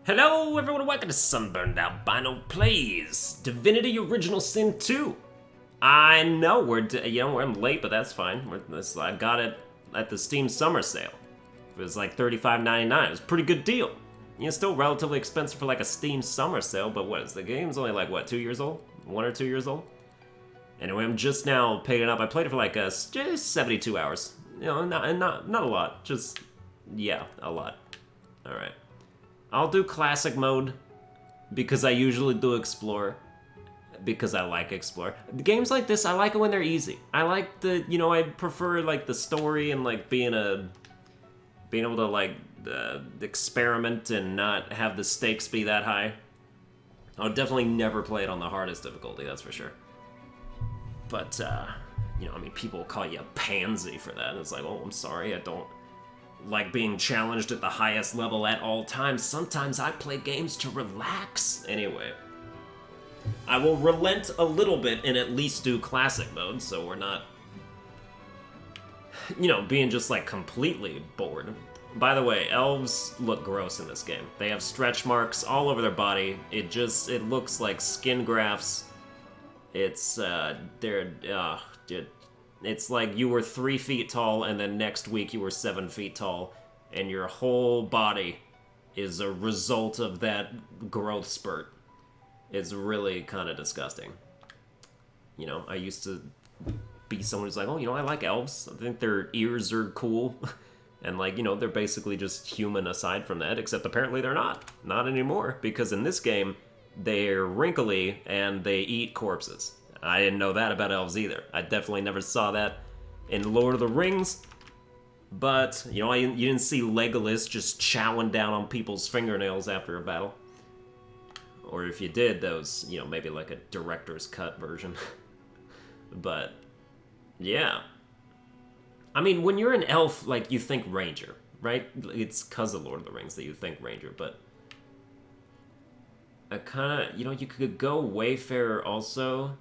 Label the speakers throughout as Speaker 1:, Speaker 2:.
Speaker 1: Hello everyone, welcome to Sunburned Albino Plays Divinity Original Sin 2. I know we're late, but that's fine. I got it at the Steam summer sale. It was like $35.99. It was a pretty good deal. Still relatively expensive for like a Steam summer sale, but what is the game's only like 2 years old? 1 or 2 years old? Anyway, I'm just now picking it up. I played it for like just 72 hours. Not a lot. Just a lot. All right. I'll do classic mode because I usually do explore because I like explore. Games like this, I like it when they're easy. I like I prefer like the story and like being able to like experiment and not have the stakes be that high. I'll definitely never play it on the hardest difficulty, that's for sure. But people call you a pansy for that. It's like, oh, I'm sorry, I don't like being challenged at the highest level at all times. Sometimes I play games to relax. Anyway, I will relent a little bit and at least do classic mode, so we're not, being just like completely bored. By the way, elves look gross in this game. They have stretch marks all over their body. It looks like skin grafts. It's, it's like you were 3 feet tall and then next week you were 7 feet tall and your whole body is a result of that growth spurt. It's really kind of disgusting. I used to be someone who's like, oh, I like elves. I think their ears are cool. And they're basically just human aside from that, except apparently they're not. Not anymore, because in this game, they're wrinkly and they eat corpses. I didn't know that about elves either. I definitely never saw that in Lord of the Rings. But, you didn't see Legolas just chowing down on people's fingernails after a battle. Or if you did, those, maybe like a director's cut version. But, yeah. I mean, when you're an elf, you think ranger, right? It's because of Lord of the Rings that you think ranger, but I kind of, you could go Wayfarer also.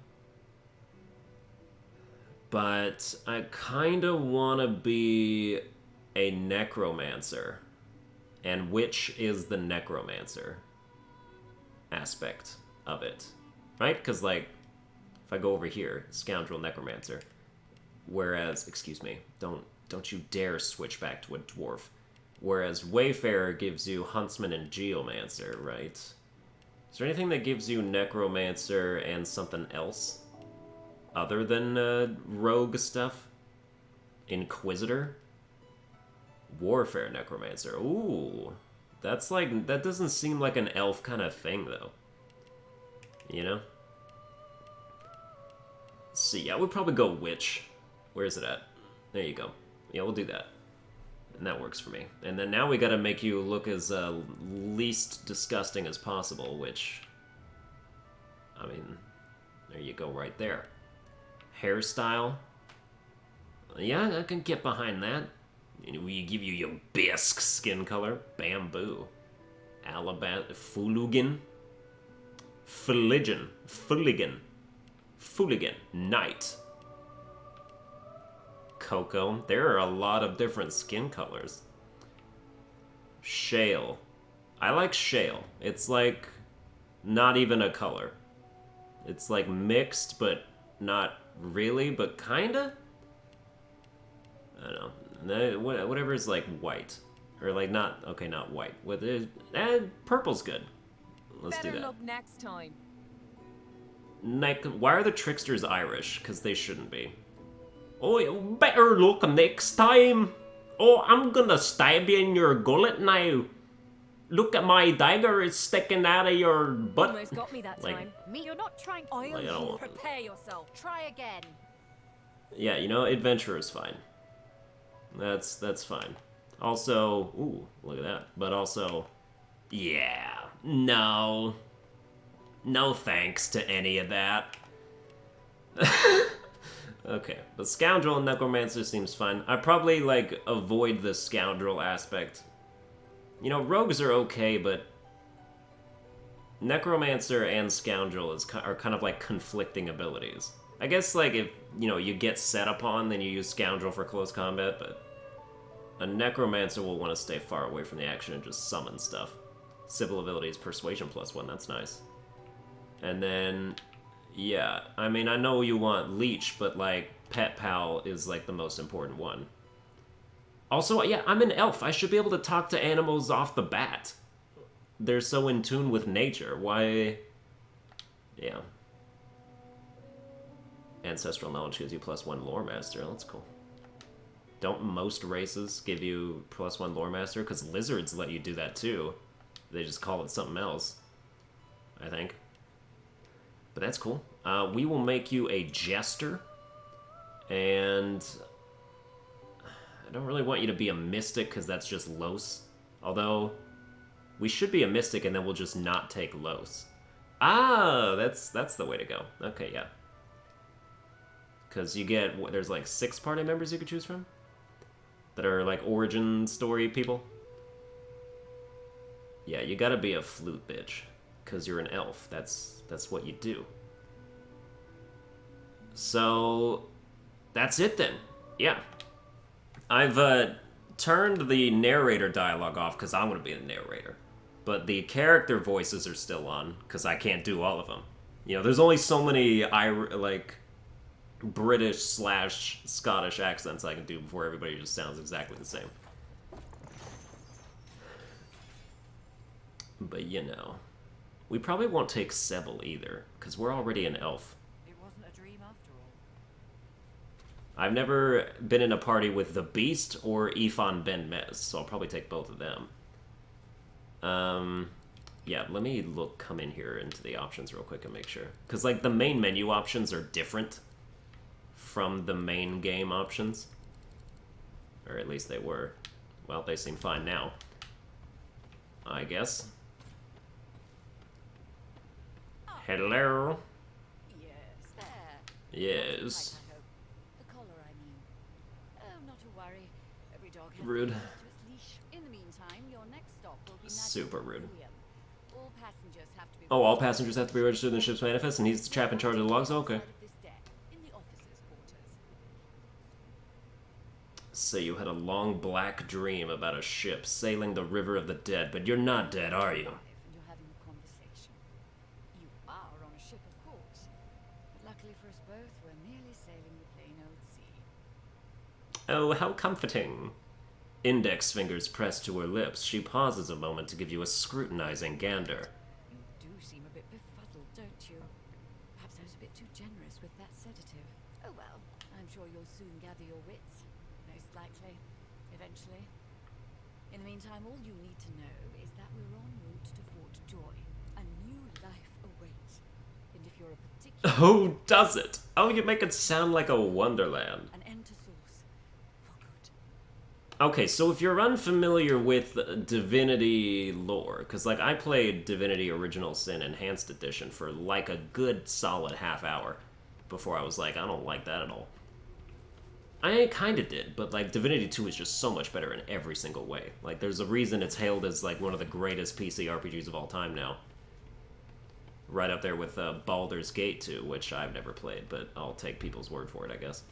Speaker 1: But I kind of want to be a necromancer. And which is the necromancer aspect of it? Right? Because, if I go over here, scoundrel necromancer. Whereas, excuse me, don't you dare switch back to a dwarf. Whereas Wayfarer gives you huntsman and geomancer, right? Is there anything that gives you necromancer and something else? Other than rogue stuff? Inquisitor? Warfare necromancer. Ooh. That doesn't seem like an elf kind of thing, though. Let's see, yeah, we'll probably go witch. Where is it at? There you go. Yeah, we'll do that. And that works for me. And then now we gotta make you look as least disgusting as possible, which, I mean, there you go right there. Hairstyle. Yeah, I can get behind that. We give you your bisque skin color. Bamboo. Alabama. Fooligan. Fooligan. Knight. Cocoa. There are a lot of different skin colors. Shale. I like shale. It's not even a color. It's mixed, but not really, but kinda? I don't know. Whatever is white. Or not, okay, not white. Purple's good. Let's do that.
Speaker 2: Better look next time.
Speaker 1: Why are the tricksters Irish? Because they shouldn't be. Oh, you better look next time. Oh, I'm gonna stab you in your gullet now. Look at my dagger, it's sticking out of your butt.
Speaker 2: Almost got me that time. You're not trying. Prepare yourself. Try again.
Speaker 1: Yeah, adventurer's fine. That's fine. Also, ooh, look at that. But also, yeah, no thanks to any of that. Okay, the scoundrel and necromancer seems fine. I probably avoid the scoundrel aspect. Rogues are okay, but necromancer and scoundrel are kind of conflicting abilities. I guess if you get set upon, then you use scoundrel for close combat, but a necromancer will want to stay far away from the action and just summon stuff. Civil abilities, persuasion +1, that's nice. And then, yeah, I mean, I know you want leech, but like, pet pal is like the most important one. Also, yeah, I'm an elf. I should be able to talk to animals off the bat. They're so in tune with nature. Why? Yeah. Ancestral knowledge gives you +1 lore master. That's cool. Don't most races give you +1 lore master? Because lizards let you do that too. They just call it something else, I think. But that's cool. We will make you a jester. And I don't really want you to be a mystic because that's just Los. Although, we should be a mystic and then we'll just not take Los. Ah, that's the way to go. Okay, yeah. Because you get, there's like 6 party members you could choose from? That are like origin story people? Yeah, you gotta be a flute bitch. Because you're an elf. That's what you do. So, that's it then. Yeah. I've turned the narrator dialogue off because I want to be the narrator. But the character voices are still on because I can't do all of them. You know, there's only so many, like, British/Scottish accents I can do before everybody just sounds exactly the same. But, you know, we probably won't take Sebel either because we're already an elf. I've never been in a party with the Beast or Ifan Ben Mez, so I'll probably take both of them. Yeah, let me come in here into the options real quick and make sure. Because, like, the main menu options are different from the main game options. Or at least they were. Well, they seem fine now, I guess. Hello?
Speaker 2: Yes, there.
Speaker 1: Yes. Rude.
Speaker 2: In the meantime, your next stop will be
Speaker 1: super rude.
Speaker 2: All passengers have to be
Speaker 1: all passengers have to be registered in the ship's manifest, and he's the chap in charge of the logs? Okay. Say you had a long black dream about a ship sailing the river of the dead, but you're not dead, are you?
Speaker 2: You're having a conversation. You are on a ship, of course. But luckily for us both, we're merely sailing the plain old sea.
Speaker 1: Oh, how comforting. Index fingers pressed to her lips, she pauses a moment to give you a scrutinizing gander.
Speaker 2: You do seem a bit befuddled, don't you? Perhaps I was a bit too generous with that sedative. Oh well, I'm sure you'll soon gather your wits. Most likely. Eventually. In the meantime, all you need to know is that we're en route to Fort Joy. A new life awaits. And if you're a particular...
Speaker 1: Oh, does it? Oh, you make it sound like a wonderland.
Speaker 2: An end to source. For good.
Speaker 1: Okay, so if you're unfamiliar with Divinity Lore, because, like, I played Divinity Original Sin Enhanced Edition for, like, a good solid half hour before I was like, I don't like that at all. I kind of did, but, like, Divinity 2 is just so much better in every single way. Like, there's a reason it's hailed as, like, one of the greatest PC RPGs of all time now. Right up there with Baldur's Gate 2, which I've never played, but I'll take people's word for it, I guess.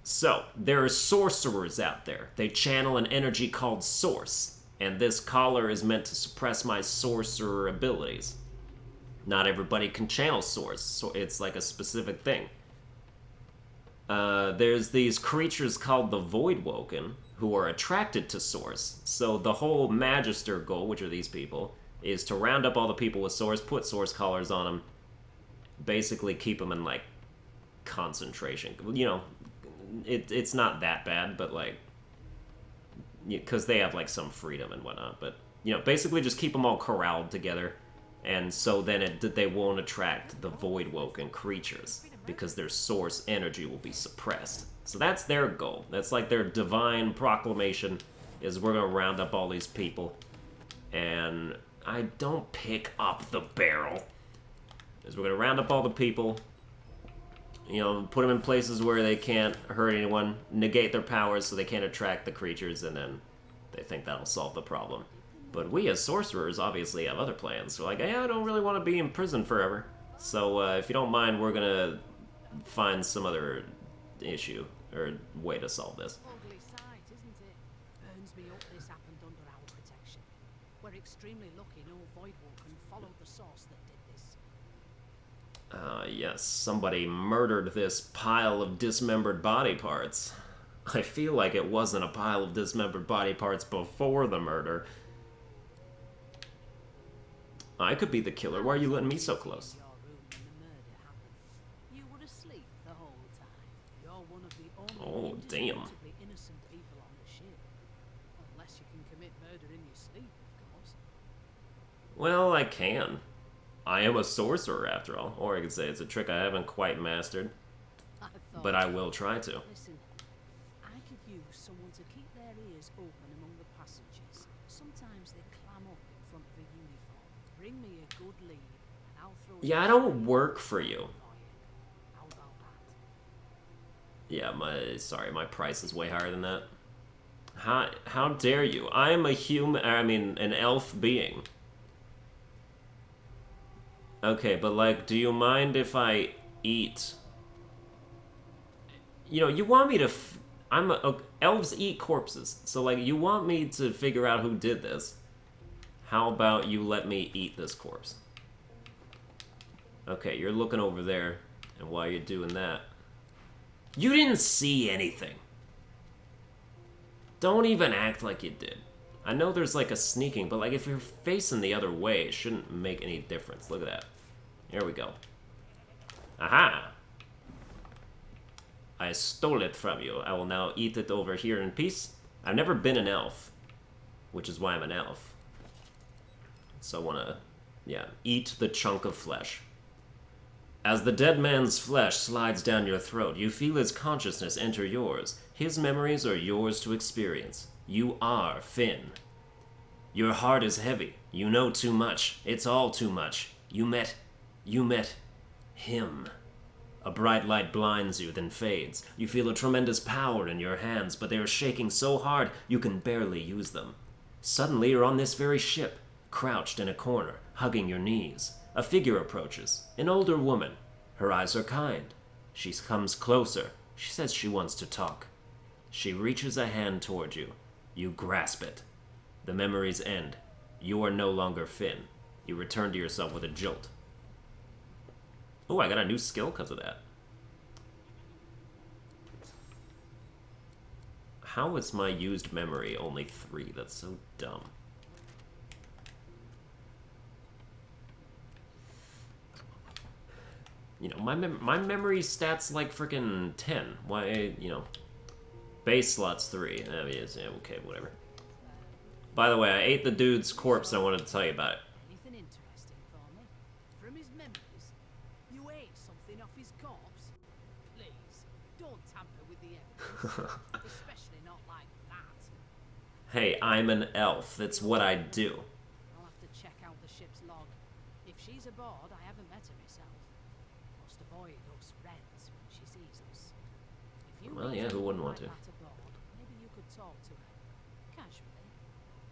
Speaker 1: So, there are sorcerers out there. They channel an energy called Source, and this collar is meant to suppress my sorcerer abilities. Not everybody can channel Source, so it's like a specific thing. There's these creatures called the Voidwoken, who are attracted to Source. So the whole Magister goal, which are these people, is to round up all the people with Source, put Source collars on them, basically keep them in, like, concentration. You know, it's not that bad, but, like, because they have, like, some freedom and whatnot, but, you know, basically just keep them all corralled together, and so then they won't attract the Voidwoken creatures, because their Source energy will be suppressed. So that's their goal. That's like their divine proclamation, is we're gonna round up all these people, and I don't pick up the barrel. Is we're gonna round up all the people, you know, put them in places where they can't hurt anyone, negate their powers so they can't attract the creatures, and then they think that'll solve the problem. But we as sorcerers obviously have other plans. So, like, hey, I don't really want to be in prison forever. So if you don't mind, we're gonna find some other issue or way to solve this.
Speaker 3: Ugly sight, isn't it? Burns me up this happened under our protection. We're extremely lucky no Voidwalker followed the source that did this.
Speaker 1: Yes, somebody murdered this pile of dismembered body parts. I feel like it wasn't a pile of dismembered body parts before the murder. I could be the killer. Why are you letting me so close?
Speaker 3: Your room when the murder happened. You were asleep the whole time. You're one of the only indisputably innocent people on the ship. Unless you can commit murder in your sleep, of course.
Speaker 1: Well, I can. I am a sorcerer, after all. Or I could say it's a trick I haven't quite mastered. But I will try to.
Speaker 3: Listen, I could use someone to keep their ears open among the passengers. Sometimes they clam up in front of a uniform. Bring me a good lead, and I'll throw.
Speaker 1: Yeah, I don't work for you.
Speaker 3: How about that?
Speaker 1: Yeah, my price is way higher than that. How dare you? I am a an elf being. Okay, but like, do you mind if I eat? You know, you want me to elves eat corpses. So like, you want me to figure out who did this. How about you let me eat this corpse? Okay, you're looking over there, and while you're doing that, you didn't see anything. Don't even act like you did. I know there's like a sneaking, but like if you're facing the other way, it shouldn't make any difference. Look at that. Here we go. Aha! I stole it from you. I will now eat it over here in peace. I've never been an elf, which is why I'm an elf. So I wanna, yeah, eat the chunk of flesh. As the dead man's flesh slides down your throat, you feel his consciousness enter yours. His memories are yours to experience. You are Finn. Your heart is heavy. You know too much. It's all too much. You met him. A bright light blinds you, then fades. You feel a tremendous power in your hands, but they are shaking so hard you can barely use them. Suddenly you're on this very ship, crouched in a corner, hugging your knees. A figure approaches, an older woman. Her eyes are kind. She comes closer. She says she wants to talk. She reaches a hand toward you. You grasp it. The memories end. You are no longer Finn. You return to yourself with a jolt. Oh, I got a new skill because of that. How is my used memory only 3? That's so dumb. You know, my memory stats like freaking 10. Why, you know, base slot's 3. I mean, yeah, okay, whatever. By the way, I ate the dude's corpse and I wanted to tell you about it.
Speaker 3: Anything interesting for me? From his memories? You ate something off his corpse? Please, don't tamper with the evidence. Especially not like that.
Speaker 1: Hey, I'm an elf. That's what I do.
Speaker 3: I'll have to check out the ship's log. If she's aboard, I haven't met her myself. Must avoid us Reds when she sees us. If you
Speaker 1: Well, yeah, who wouldn't want to?
Speaker 3: Aboard, maybe you could talk to her. Casually.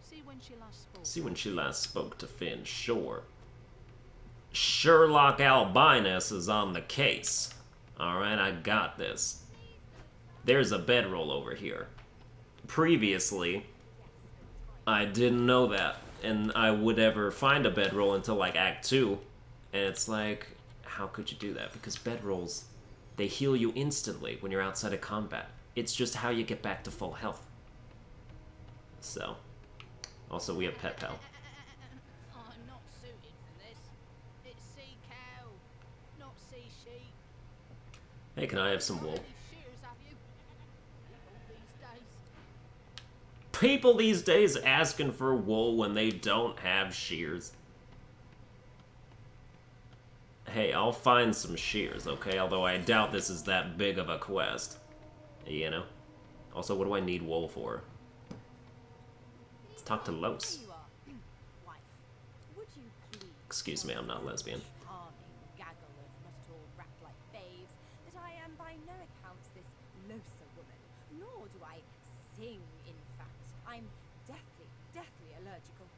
Speaker 3: See when she last spoke.
Speaker 1: See when she last spoke to Finn, sure. Sherlock Albinus is on the case. Alright, I got this. There's a bedroll over here. Previously, I didn't know that, and I would ever find a bedroll until like Act 2, and it's like, how could you do that? Because bedrolls, they heal you instantly when you're outside of combat. It's just how you get back to full health. So, also we have Pet Pal.
Speaker 3: I'm not suited for this. It's sea cow, not sea sheep.
Speaker 1: Hey, can I have some wool?
Speaker 3: Any shears, have you? People these days.
Speaker 1: People these days asking for wool when they don't have shears. Hey, I'll find some shears, okay? Although I doubt this is that big of a quest. You know? Also, what do I need wool for? Let's talk to Los.
Speaker 2: There you are. Wife, would you please
Speaker 1: Excuse me, I'm not lesbian.
Speaker 2: charming gaggle of not at all rat-like babes that I am by no account this Losa woman, nor do I sing, in fact. I'm deathly allergical.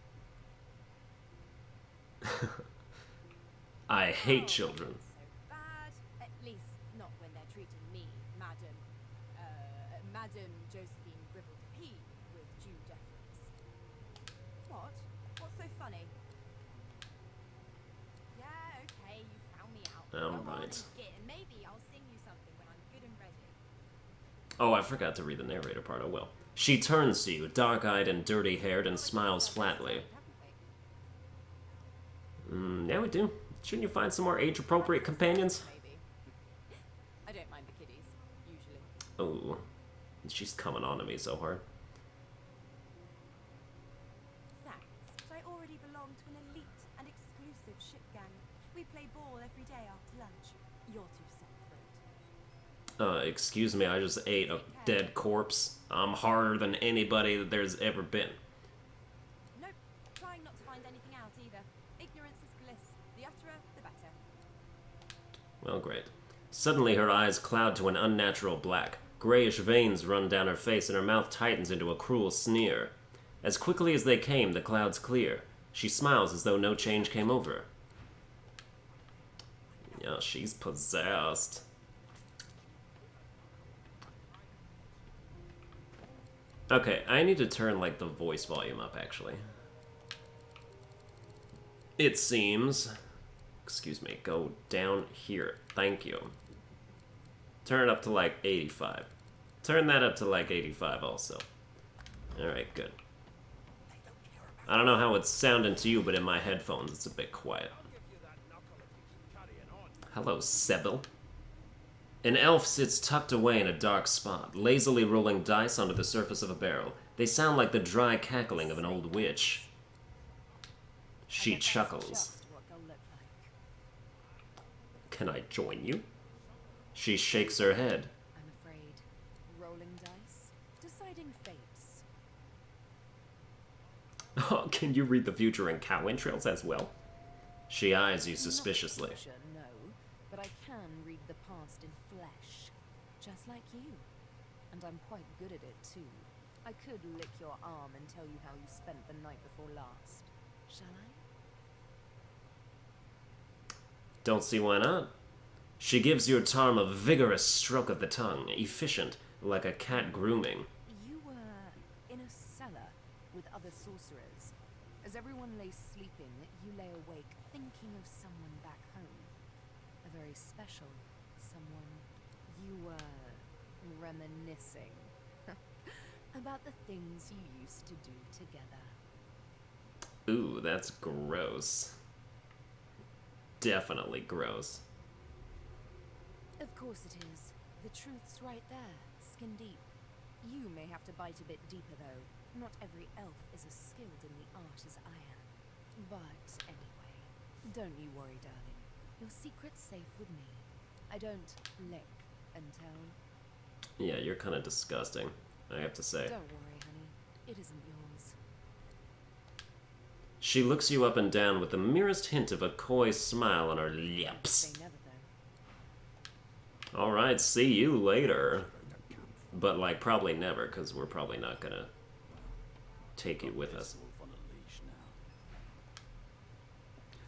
Speaker 1: I hate children.
Speaker 2: So bad, at least not when they're treating me, Madam Josephine Gribble P, with due deference. What? What's
Speaker 1: Alright.
Speaker 2: Maybe I'll sing you something when I'm good and ready.
Speaker 1: Oh, I forgot to read the narrator part. Oh well. She turns to you, dark-eyed and dirty-haired, and smiles flatly. Yeah, we do. Shouldn't you find some more age-appropriate companions?
Speaker 2: Maybe. I don't mind the kiddies, usually.
Speaker 1: Oh, she's coming on to me so hard.
Speaker 4: Thanks, but I already belong to an elite and exclusive ship gang. We play ball every day after lunch. You're too soft for it.
Speaker 1: Excuse me, I just ate a dead corpse. I'm harder than anybody that there's ever been.
Speaker 4: Nope, trying not to find anything out either. Ignorance is bliss. The utterer, the better.
Speaker 1: Well, great. Suddenly her eyes cloud to an unnatural black. Grayish veins run down her face and her mouth tightens into a cruel sneer. As quickly as they came, the clouds clear. She smiles as though no change came over her. Yeah, she's possessed. Okay, I need to turn, like, the voice volume up, actually. It seems... Excuse me, go down here. Thank you. Turn it up to, like, 85. Turn that up to, like, 85 also. Alright, good. I don't know how it's sounding to you, but in my headphones it's a bit quiet. Hello, Sebel. An elf sits tucked away in a dark spot, lazily rolling dice onto the surface of a barrel. They sound like the dry cackling of an old witch. She chuckles.
Speaker 4: Just what they'll look like.
Speaker 1: Can I join you? She shakes her head.
Speaker 2: I'm afraid. Rolling dice, deciding fates.
Speaker 1: Oh, can you read the future in cow entrails as well? She eyes you suspiciously.
Speaker 2: Not future, no, but I can read the past in flesh, just like you. And I'm quite good at it too. I could lick your arm and tell you how you spent the night before last. Shall I?
Speaker 1: Don't see why not. She gives your Tarm a vigorous stroke of the tongue, efficient, like a cat grooming.
Speaker 2: You were in a cellar with other sorcerers. As everyone lay sleeping, you lay awake thinking of someone back home. A very special someone. You were reminiscing about the things you used to do together.
Speaker 1: Ooh, that's gross. Definitely gross.
Speaker 2: Of course it is. The truth's right there, skin deep. You may have to bite a bit deeper, though. Not every elf is as skilled in the art as I am. But anyway, don't you worry, darling. Your secret's safe with me. I don't lick and tell.
Speaker 1: Yeah, you're kind of disgusting, I have to say.
Speaker 2: Don't worry, honey. It isn't yours.
Speaker 1: She looks you up and down with the merest hint of a coy smile on her
Speaker 2: Say
Speaker 1: lips.
Speaker 2: never, though.
Speaker 1: Alright, see you later. But, like, probably never, because we're probably not gonna take you with us.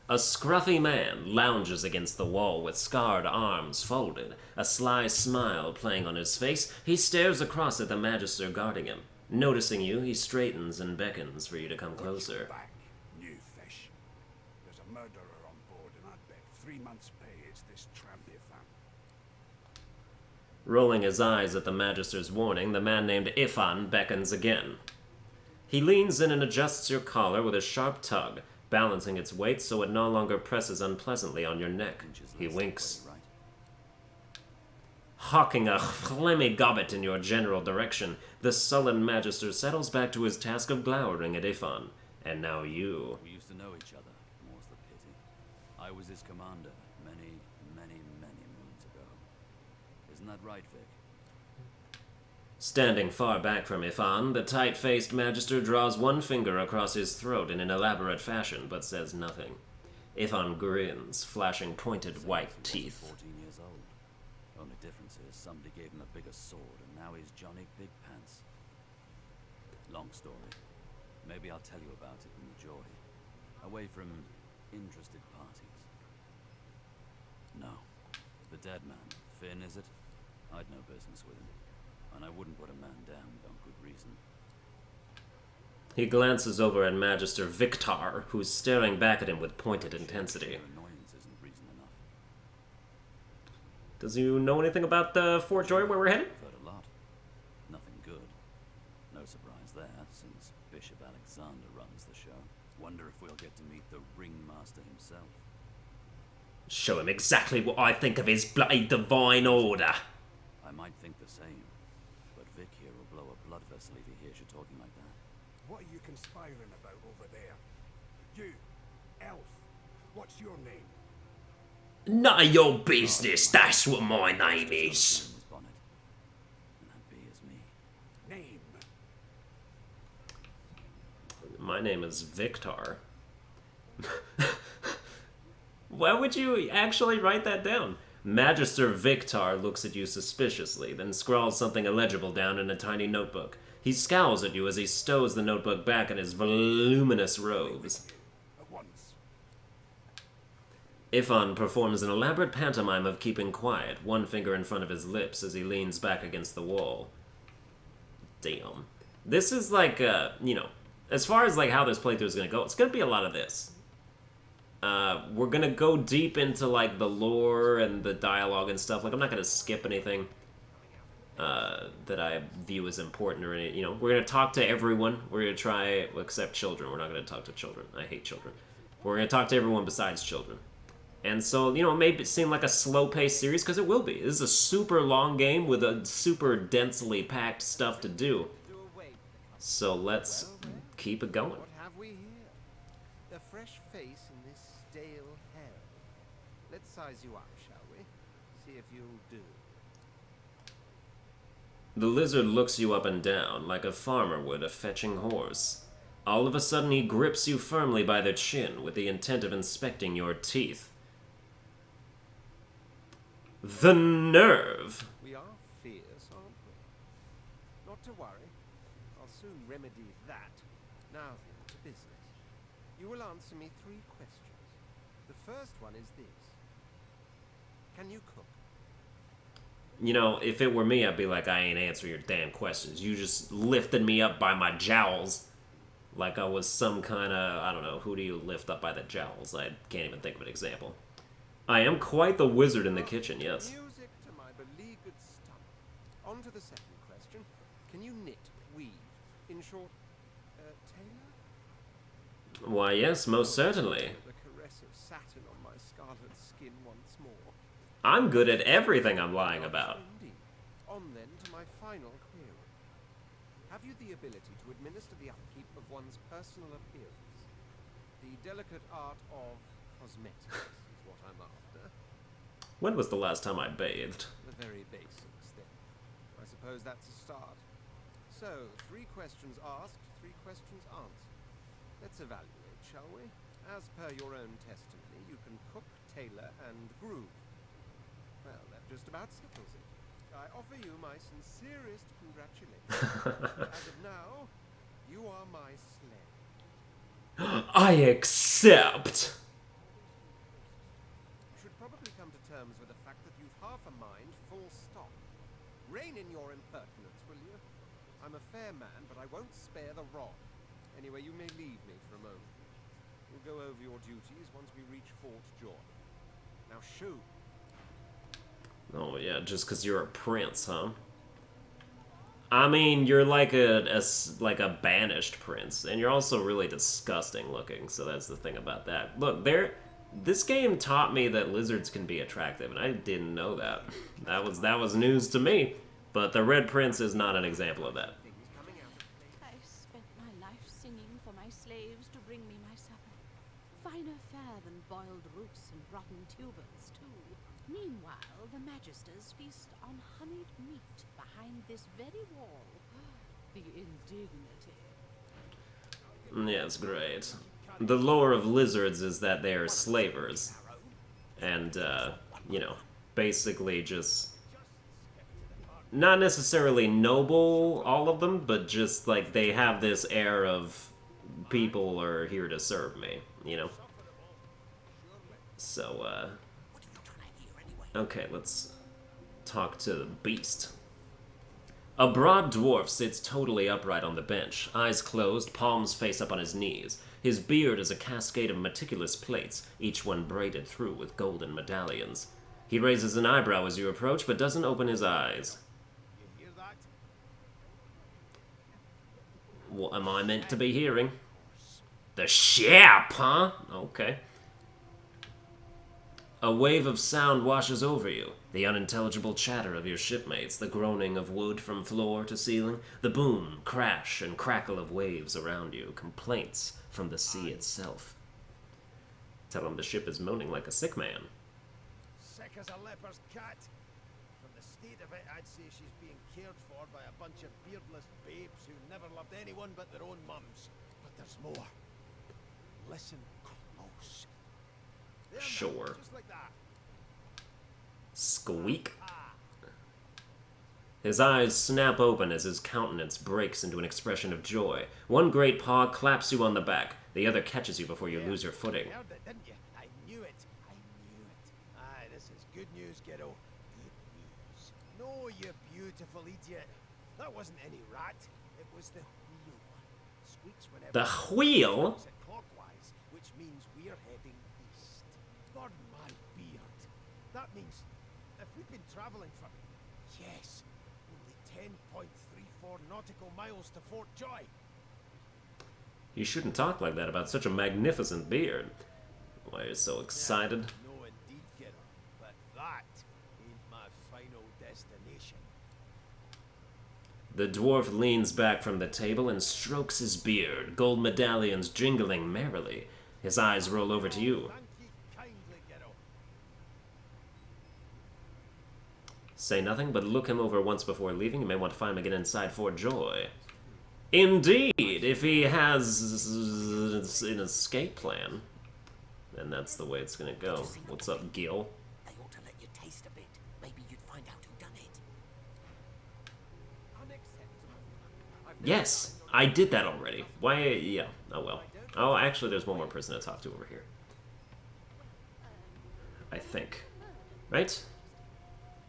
Speaker 1: A scruffy man lounges against the wall with scarred arms folded, a sly smile playing on his face. He stares across at the Magister guarding him. Noticing you, he straightens and beckons for you to come closer.
Speaker 5: Back, new fish. There's a murderer on board, and I bet 3 months' pay is this tramp here found.
Speaker 1: Rolling his eyes at the Magister's warning, the man named Ifan beckons again. He leans in and adjusts your collar with a sharp tug, balancing its weight so it no longer presses unpleasantly on your neck. He winks. Hawking a phlegmy gobbet in your general direction, the sullen Magister settles back to his task of glowering at Ifan. And now you.
Speaker 6: We used to know each other, more's the pity. I was his commander many moons ago. Isn't that right, Vic?
Speaker 1: Standing far back from Ifan, the tight-faced Magister draws one finger across his throat in an elaborate fashion, but says nothing. Ifan grins, flashing pointed white teeth.
Speaker 6: 14 years old. Only difference is somebody gave him a bigger sword, and now he's Johnny Big Pants. Long story. Maybe I'll tell you about it in the joy. Away from interested parties. No. The dead man. Finn, is it? I'd no business with him. And I wouldn't put a man down without good reason.
Speaker 1: He glances over at Magister Victar, who's staring back at him with pointed intensity.
Speaker 6: Your annoyance isn't reason enough.
Speaker 1: Does you know anything about Fort Joy, where we're headed?
Speaker 6: I've heard a lot. Nothing good. No surprise there, since Bishop Alexander runs the show. Wonder if we'll get to meet the ringmaster himself.
Speaker 1: Show him exactly what I think of his bloody divine order.
Speaker 6: I might think the same, but Vic here will blow a blood vessel if he hears you talking like that.
Speaker 5: What are you conspiring about over there? You, elf, what's your name?
Speaker 1: None of your business, that's what my name is.
Speaker 6: In his bonnet, and that be as me.
Speaker 5: Name.
Speaker 1: My name is Victor. Why would you actually write that down? Magister Victor looks at you suspiciously, then scrawls something illegible down in a tiny notebook. He scowls at you as he stows the notebook back in his voluminous robes.
Speaker 5: At once.
Speaker 1: Ifan performs an elaborate pantomime of keeping quiet, one finger in front of his lips as he leans back against the wall. Damn. This is like, you know, as far as like how this playthrough is going to go, it's going to be a lot of this. We're going to go deep into like the lore and the dialogue and stuff. Like, I'm not going to skip anything that I view as important or any, you know. We're going to talk to everyone. We're going to try, except children. We're not going to talk to children. I hate children. We're going to talk to everyone besides children. And so, you know, it may seem like a slow-paced series, because it will be. This is a super long game with a super densely packed stuff to do. So let's keep it going.
Speaker 7: What have we here? A fresh face in this stale hair. Let's size you up, shall we? See if you'll do.
Speaker 1: The lizard looks you up and down, like a farmer would a fetching horse. All of a sudden, he grips you firmly by the chin with the intent of inspecting your teeth. The nerve!
Speaker 7: We are fierce, aren't we? Not to worry. I'll soon remedy that. Now then, to business. You will answer me 3 questions. The first one is this. Can you cook?
Speaker 1: You know, if it were me, I'd be like, I ain't answering your damn questions. You just lifted me up by my jowls. Like I was some kind of, I don't know, who do you lift up by the jowls? I can't even think of an example. I am quite the wizard in the kitchen, yes.
Speaker 7: Music to my beleaguered stomach. On to the second question. Can you knit, weave? In short, tailor?
Speaker 1: Why, yes, most certainly.
Speaker 7: The caress of satin on my scarlet skin once more.
Speaker 1: I'm good at everything I'm lying about.
Speaker 7: Indeed. On then to my final query. Have you the ability to administer the upkeep of one's personal appearance? The delicate art of cosmetics is what I'm after.
Speaker 1: When was the last time I bathed?
Speaker 7: The very basics, then. I suppose that's a start. So, 3 questions asked, 3 questions answered. Let's evaluate, shall we? As per your own testimony, you can cook, tailor, and groove. Well, that just about settles it. I offer you my sincerest congratulations. As of now, you are my slave.
Speaker 1: I accept!
Speaker 7: You should probably come to terms with the fact that you've half a mind, full stop. Rein in your impertinence, will you? I'm a fair man, but I won't spare the rod. Anyway, you may leave me for a moment. We'll go over your duties once we reach Fort Joy. Now shoo!
Speaker 1: Oh yeah, just because you're a prince, huh? I mean, you're like like a banished prince, and you're also really disgusting looking, so that's the thing about that. Look, this game taught me that lizards can be attractive, and I didn't know that. That was news to me, but the Red Prince is not an example of that.
Speaker 2: I've spent my life singing for my slaves to bring me my supper. Finer fare than boiled roots and rotten tubers, too. Meanwhile, the Magisters feast on honeyed meat behind this very wall. The indignity.
Speaker 1: Yeah, it's great. The lore of lizards is that they are slavers. And, you know, basically just... not necessarily noble, all of them, but just, like, they have this air of people are here to serve me, you know? So, okay, let's talk to the beast. A broad dwarf sits totally upright on the bench, eyes closed, palms face up on his knees. His beard is a cascade of meticulous plaits, each one braided through with golden medallions. He raises an eyebrow as you approach, but doesn't open his eyes.
Speaker 7: You hear that?
Speaker 1: What am I meant to be hearing? The ship, huh? Okay. A wave of sound washes over you. The unintelligible chatter of your shipmates, the groaning of wood from floor to ceiling, the boom, crash, and crackle of waves around you, complaints from the sea itself. Tell him the ship is moaning like a sick man.
Speaker 7: Sick as a leper's cat. From the state of it, I'd say she's being cared for by a bunch of beardless babes who never loved anyone but their own mums. But there's more. Listen close. There now,
Speaker 1: Sure.
Speaker 7: just like that.
Speaker 1: Squeak. His eyes snap open as his countenance breaks into an expression of joy. One great paw claps you on the back. The other catches you before you lose your footing.
Speaker 7: Heard it, didn't you? I knew it. I knew it. Aye, this is good news, kiddo. Good news. No, you beautiful idiot. That wasn't any rat. It was the wheel. Squeaks whenever
Speaker 1: The wheel?
Speaker 7: it clockwise, which means we're heading east. Burn my beard. That means if we've been traveling for, yes, only 10.34 nautical miles to Fort Joy.
Speaker 1: You shouldn't talk like that about such a magnificent beard. Why are you so excited?
Speaker 7: No, indeed, kiddo. But that ain't my final destination.
Speaker 1: The dwarf leans back from the table and strokes his beard, gold medallions jingling merrily. His eyes roll over to you.
Speaker 7: Thank you kindly, kiddo.
Speaker 1: Say nothing, but look him over once before leaving. You may want to find him again inside Fort Joy. Indeed, if he has an escape plan, then that's the way it's gonna go. What's up, Gil?
Speaker 8: They ought to let you taste a bit. Maybe you'd find out who done it.
Speaker 1: Yes, I did that already. Why? Yeah. Oh well. Oh, actually, there's one more person to talk to over here. I think, right?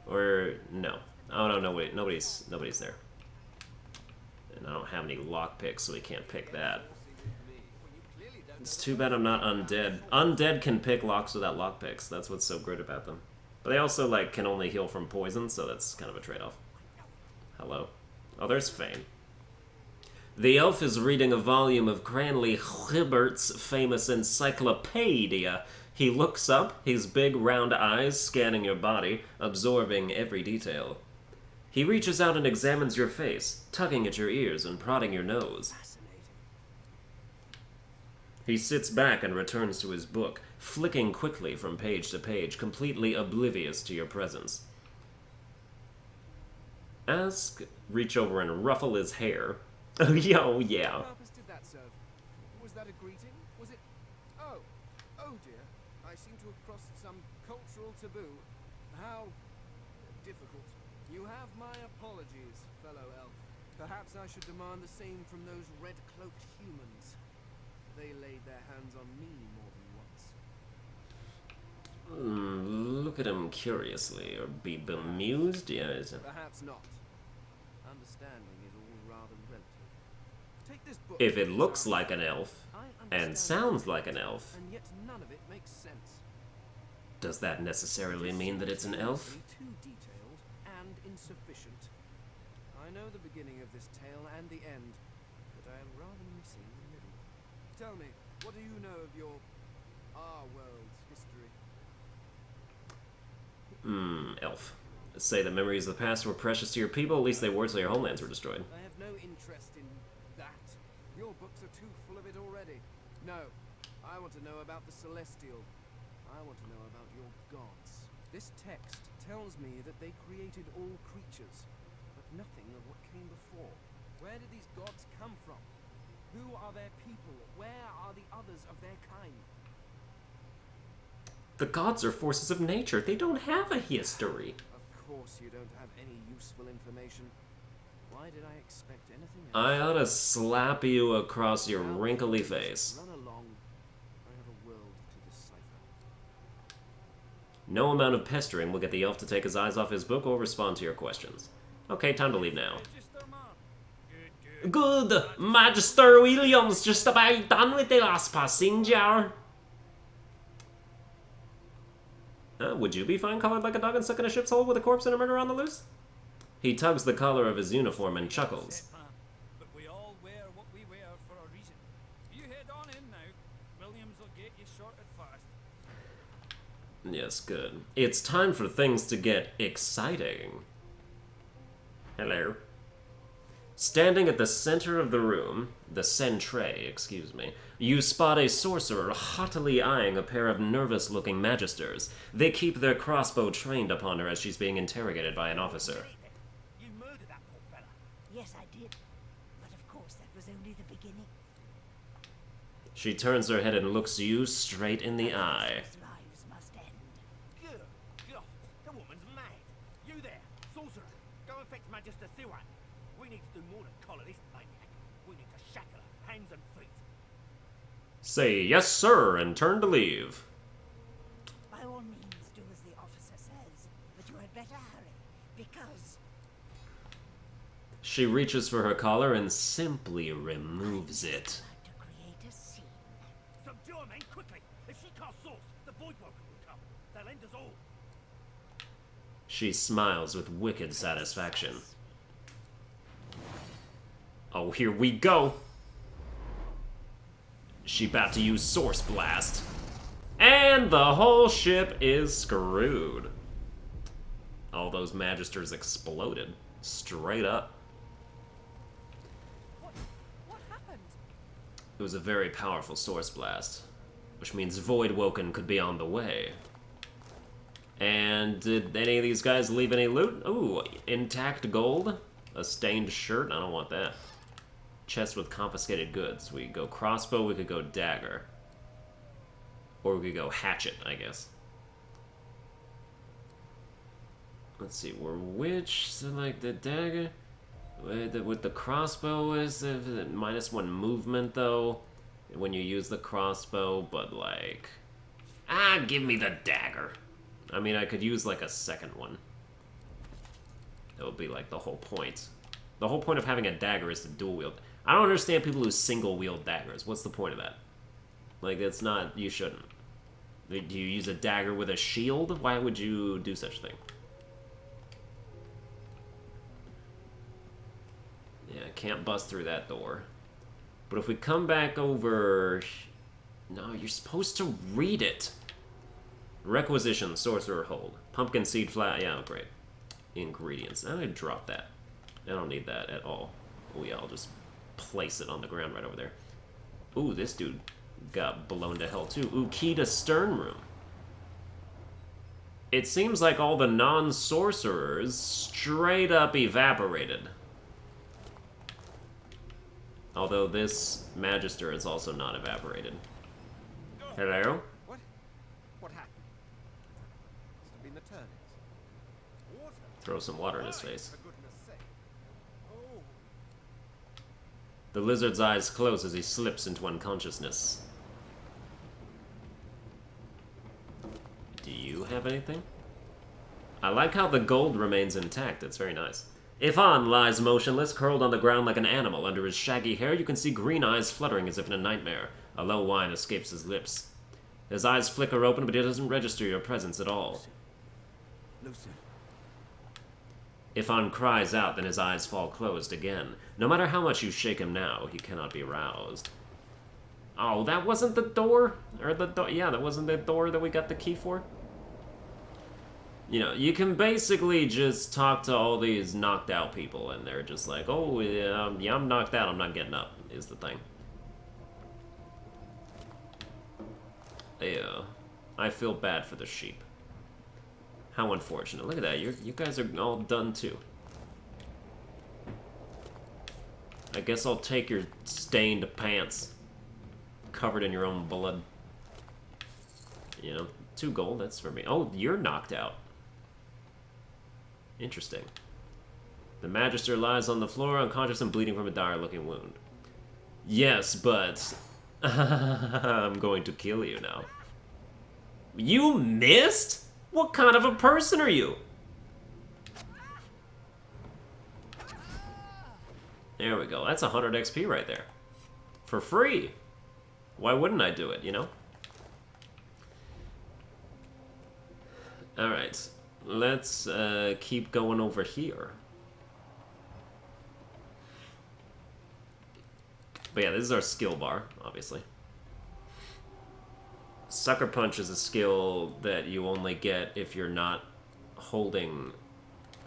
Speaker 1: Or no? Oh no, nobody's there. And I don't have any lockpicks, so we can't pick that. It's too bad I'm not undead. Undead can pick locks without lockpicks. That's what's so great about them. But they also like can only heal from poison, so that's kind of a trade-off. Hello. Oh, there's Fane. The elf is reading a volume of Cranley Hibbert's famous encyclopedia. He looks up, his big round eyes scanning your body, absorbing every detail. He reaches out and examines your face, tugging at your ears and prodding your nose. He sits back and returns to his book, flicking quickly from page to page, completely oblivious to your presence. Ask, reach over and ruffle his hair. Oh, yeah.
Speaker 7: What purpose did that serve? Was that a greeting? Was it... Oh dear. I seem to have crossed some cultural taboo. How difficult. You have my apologies, fellow elf. Perhaps I should demand the same from those red-cloaked humans. They laid their hands on me more than once.
Speaker 1: Look at him curiously, or be bemused? Yeah,
Speaker 7: Perhaps not. Understanding is all rather relative. Take this book.
Speaker 1: if it looks like an elf,
Speaker 7: I
Speaker 1: and
Speaker 7: understand
Speaker 1: sounds like an elf,
Speaker 7: and yet none of it makes sense.
Speaker 1: does that necessarily mean that it's an elf?
Speaker 7: Too detailed and insufficient. I know the beginning of this tale and the end, but I am rather missing the middle. Tell me, what do you know of your our world's history?
Speaker 1: Elf. Say the memories of the past were precious to your people, at least they were till your homelands were destroyed.
Speaker 7: I have no interest in that. Your books are too full of it already. No, I want to know about the Celestial. I want to know about your gods. This text tells me that they created all creatures, but nothing of what came before. Where did these gods come from? Who are their people? Where are the others of their kind?
Speaker 1: The gods are forces of nature. They don't have a history.
Speaker 7: Of course you don't have any useful information. Why did I expect anything else?
Speaker 1: I ought to slap you across your wrinkly face.
Speaker 7: Run along. I have a world to decipher.
Speaker 1: No amount of pestering will get the elf to take his eyes off his book or respond to your questions. Okay, time to leave now. Good! Magister William's just about done with the last passenger. Would you be fine collared like a dog and stuck in a ship's hole with a corpse and a murderer on the loose? He tugs the collar of his uniform and chuckles.
Speaker 9: But we all wear what we wear for a reason. You head on in now. Williams will get you sorted fast.
Speaker 1: Yes, good. It's time for things to get exciting. Hello. Standing at the center of the room, the centre, excuse me, you spot a sorcerer haughtily eyeing a pair of nervous-looking magisters. They keep their crossbow trained upon her as she's being interrogated by an officer.
Speaker 8: You murdered that poor fella.
Speaker 2: Yes, I did. But of course, that was only the beginning.
Speaker 1: She turns her head and looks you straight in the eye.
Speaker 2: His lives must end.
Speaker 8: Good God, the woman's mad. You there, sorcerer. Go and fetch Magister Siwan. We need to do more than collar this maniac. We need to shackle her, hands and feet.
Speaker 1: Say yes, sir, and turn to leave.
Speaker 2: By all means, do as the officer says, but you had better hurry, because
Speaker 1: She reaches for her collar and simply removes it.
Speaker 2: to create a scene.
Speaker 8: Subdue her, men, quickly. If she casts source, the Void Welcome will come. They'll end us all.
Speaker 1: She smiles with wicked satisfaction. Oh, here we go! She about to use Source Blast. And the whole ship is screwed. All those Magisters exploded. Straight up.
Speaker 4: What happened?
Speaker 1: It was a very powerful Source Blast, which means Void Woken could be on the way. And did any of these guys leave any loot? Ooh, intact gold? A stained shirt? I don't want that. Chest with confiscated goods. We could go crossbow, we could go dagger. Or we could go hatchet, I guess. Let's see, we're which? So like the dagger? With the crossbow is -1 movement though when you use the crossbow, but like... give me the dagger. I mean, I could use like a second one. That would be like the whole point. The whole point of having a dagger is to dual wield. I don't understand people who single wield daggers. What's the point of that? Like, it's not... You shouldn't. Do you use a dagger with a shield? Why would you do such a thing? Yeah, can't bust through that door. But if we come back over... No, you're supposed to read it. Requisition, sorcerer hold. Pumpkin seed flour. Yeah, great. Ingredients. I'm gonna drop that. I don't need that at all. Oh yeah, I'll just place it on the ground right over there. Ooh, this dude got blown to hell too. Ooh, key to stern room. It seems like all the non-sorcerers straight up evaporated. Although this Magister is also not evaporated. Hello?
Speaker 7: What happened? Must have been the turnings. Water.
Speaker 1: Throw some water in his face.
Speaker 7: For goodness sake. Oh.
Speaker 1: The lizard's eyes close as he slips into unconsciousness. Do you have anything? I like how the gold remains intact. It's very nice. Ifan lies motionless, curled on the ground like an animal. Under his shaggy hair, you can see green eyes fluttering as if in a nightmare. A low whine escapes his lips. His eyes flicker open, but he doesn't register your presence at all.
Speaker 5: Lucy.
Speaker 1: Ifan cries out, then his eyes fall closed again. No matter how much you shake him now, he cannot be roused. Oh, that wasn't the door? Or the door? Yeah, that wasn't the door that we got the key for? You know, you can basically just talk to all these knocked out people, and they're just like, oh, yeah, I'm knocked out, I'm not getting up, is the thing. Yeah, I feel bad for the sheep. How unfortunate. Look at that, you guys are all done too. I guess I'll take your stained pants, covered in your own blood. You know, 2 gold, that's for me. Oh, you're knocked out. Interesting. The Magister lies on the floor, unconscious and bleeding from a dire-looking wound. Yes, but... I'm going to kill you now. You missed? What kind of a person are you? There we go. That's 100 XP right there. For free. Why wouldn't I do it, you know? Alright, let's keep going over here. But yeah, this is our skill bar, obviously. Sucker Punch is a skill that you only get if you're not holding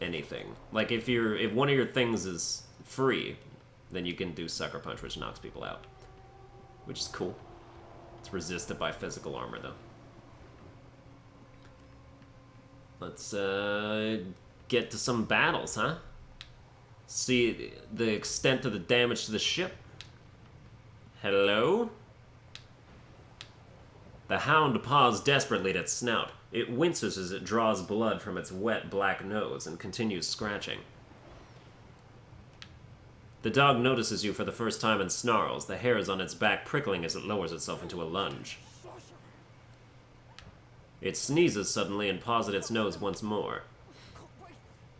Speaker 1: anything. Like if one of your things is free, then you can do Sucker Punch, which knocks people out. Which is cool. It's resisted by physical armor, though. Let's get to some battles, huh? See the extent of the damage to the ship. Hello? The hound paws desperately at its snout. It winces as it draws blood from its wet black nose and continues scratching. The dog notices you for the first time and snarls, the hairs on its back prickling as it lowers itself into a lunge. It sneezes suddenly and paws at its nose once more.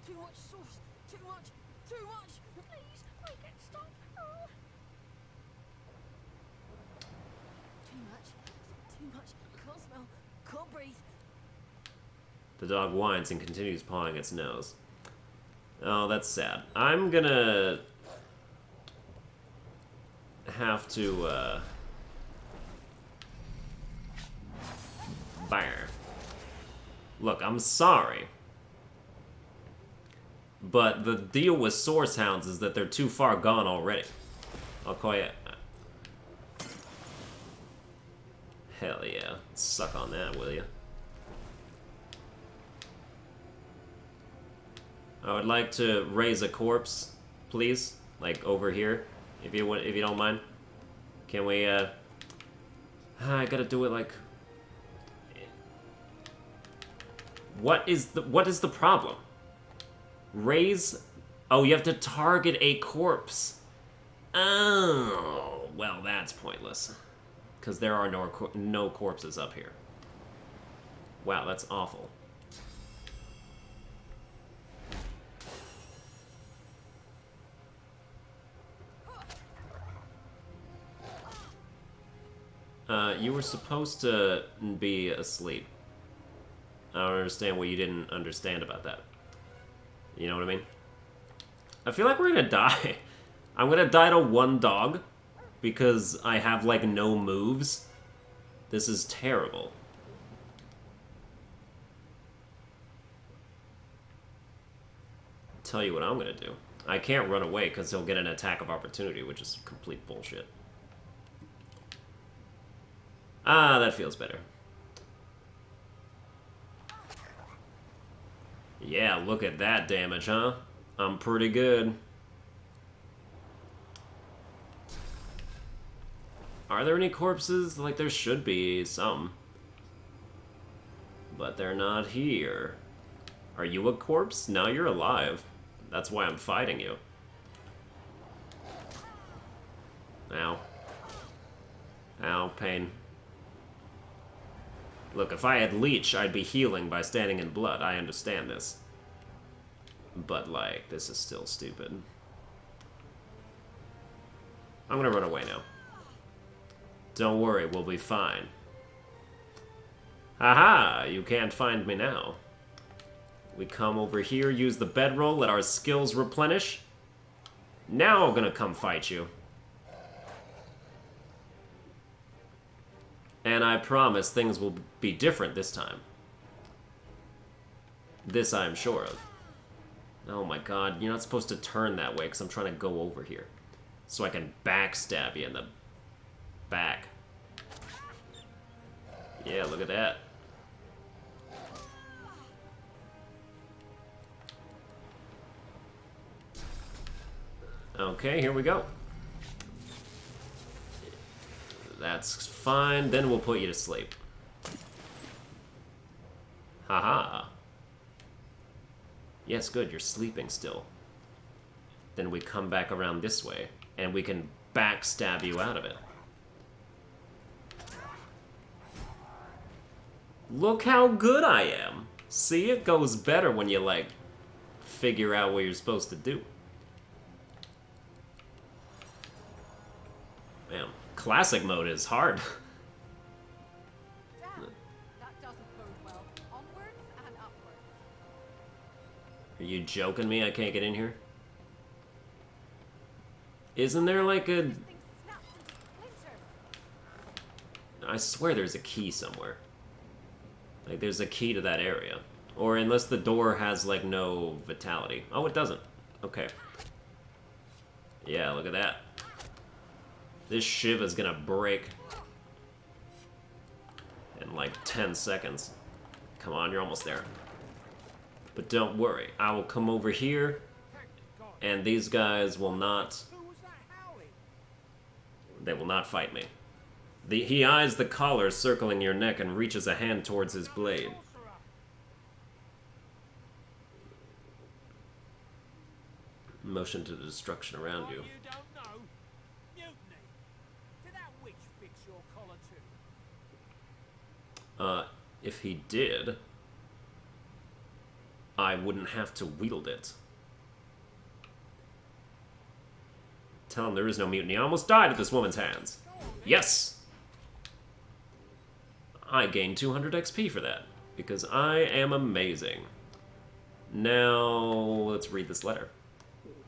Speaker 2: Too much sauce. Too much. Too much. Please, make it stop. Oh. Too much. Too much. Can't smell. Can't breathe.
Speaker 1: The dog whines and continues pawing its nose. Oh, that's sad. I'm gonna have to, Fire. Look, I'm sorry. But the deal with Source Hounds is that they're too far gone already. I'll call you... Hell yeah. Suck on that, will you? I would like to raise a corpse, please. Like, over here. If you don't mind. Can we, I gotta do it like... What is the problem? Raise... Oh, you have to target a corpse. Oh, well, that's pointless. Because there are no corpses up here. Wow, that's awful. You were supposed to be asleep. I don't understand what you didn't understand about that. You know what I mean? I feel like we're gonna die. I'm gonna die to one dog because I have, like, no moves. This is terrible. Tell you what I'm gonna do. I can't run away because he'll get an attack of opportunity, which is complete bullshit. Ah, that feels better. Yeah, look at that damage, huh? I'm pretty good. Are there any corpses? Like, there should be some. But they're not here. Are you a corpse? No, you're alive. That's why I'm fighting you. Ow. Ow, pain. Look, if I had leech, I'd be healing by standing in blood. I understand this. But, like, this is still stupid. I'm gonna run away now. Don't worry, we'll be fine. Haha, you can't find me now. We come over here, use the bedroll, let our skills replenish. Now I'm gonna come fight you. And I promise things will be different this time. This I'm sure of. Oh my god, you're not supposed to turn that way because I'm trying to go over here. So I can backstab you in the back. Yeah, look at that. Okay, here we go. That's fine, then we'll put you to sleep. Haha. Yes, good, you're sleeping still. Then we come back around this way, and we can backstab you out of it. Look how good I am! See, it goes better when you, like, figure out what you're supposed to do. Man, classic mode is hard.
Speaker 2: Damn, that doesn't bode well. Onwards and
Speaker 1: Are you joking me? I can't get in here? Isn't there like a...
Speaker 4: This thing snaps into splinters.
Speaker 1: I swear there's a key somewhere. Like, there's a key to that area. Or unless the door has, like, no vitality. Oh, it doesn't. Okay. Yeah, look at that. This shiv is gonna break in, like, 10 seconds. Come on, you're almost there. But don't worry. I will come over here, and these guys will not... They will not fight me. He eyes the collar circling your neck and reaches a hand towards his blade. Motion to the destruction around you.
Speaker 8: You don't know? Mutiny. Did that witch fix your collar too?
Speaker 1: If he did, I wouldn't have to wield it. Tell him there is no mutiny. I almost died at this woman's hands. Yes! I gained 200 XP for that, because I am amazing. Now, let's read this letter.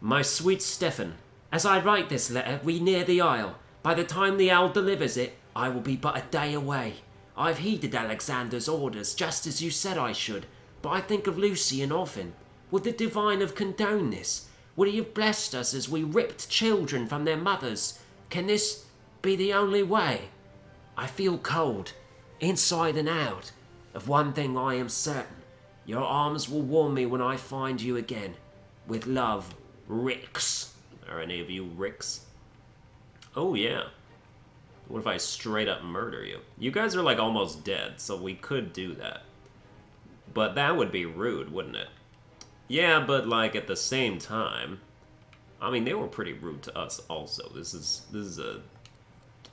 Speaker 1: My sweet Stefan, as I write this letter, we near the Isle. By the time the owl delivers it, I will be but a day away. I've heeded Alexander's orders, just as you said I should, but I think of Lucian often. Would the Divine have condoned this? Would he have blessed us as we ripped children from their mothers? Can this be the only way? I feel cold, inside and out. Of one thing I am certain. Your arms will warm me when I find you again. With love, Rix. Are any of you Rix? Oh, yeah. What if I straight up murder you? You guys are like almost dead, so we could do that. But that would be rude, wouldn't it? Yeah, but like at the same time, I mean, they were pretty rude to us also. This is a,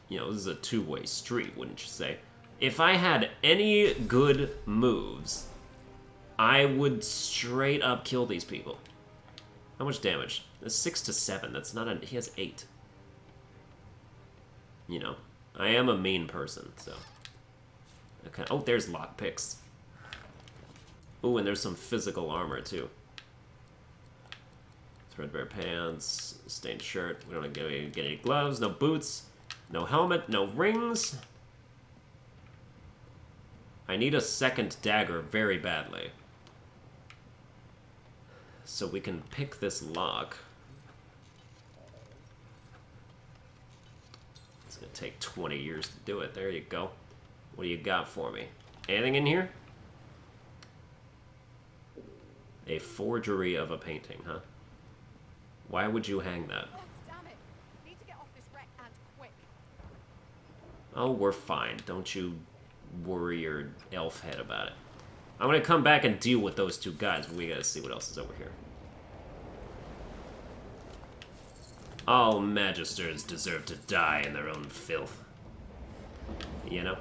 Speaker 1: you know, this is a two-way street, wouldn't you say? If I had any good moves, I would straight up kill these people. How much damage? That's 6 to 7. That's not a... He has 8. You know, I am a mean person, so... Okay. Oh, there's lockpicks. Ooh, and there's some physical armor, too. Threadbare pants, stained shirt. We don't get any gloves, no boots, no helmet, no rings. I need a second dagger very badly. So we can pick this lock. It's gonna take 20 years to do it. There you go. What do you got for me? Anything in here? A forgery of a painting, huh? Why would you hang that?
Speaker 2: Oh, damn it. Need to get off this wreck and quick.
Speaker 1: Oh, we're fine. Don't you worry your elf head about it. I'm gonna come back and deal with those two guys, but we gotta see what else is over here. All magisters deserve to die in their own filth. You know?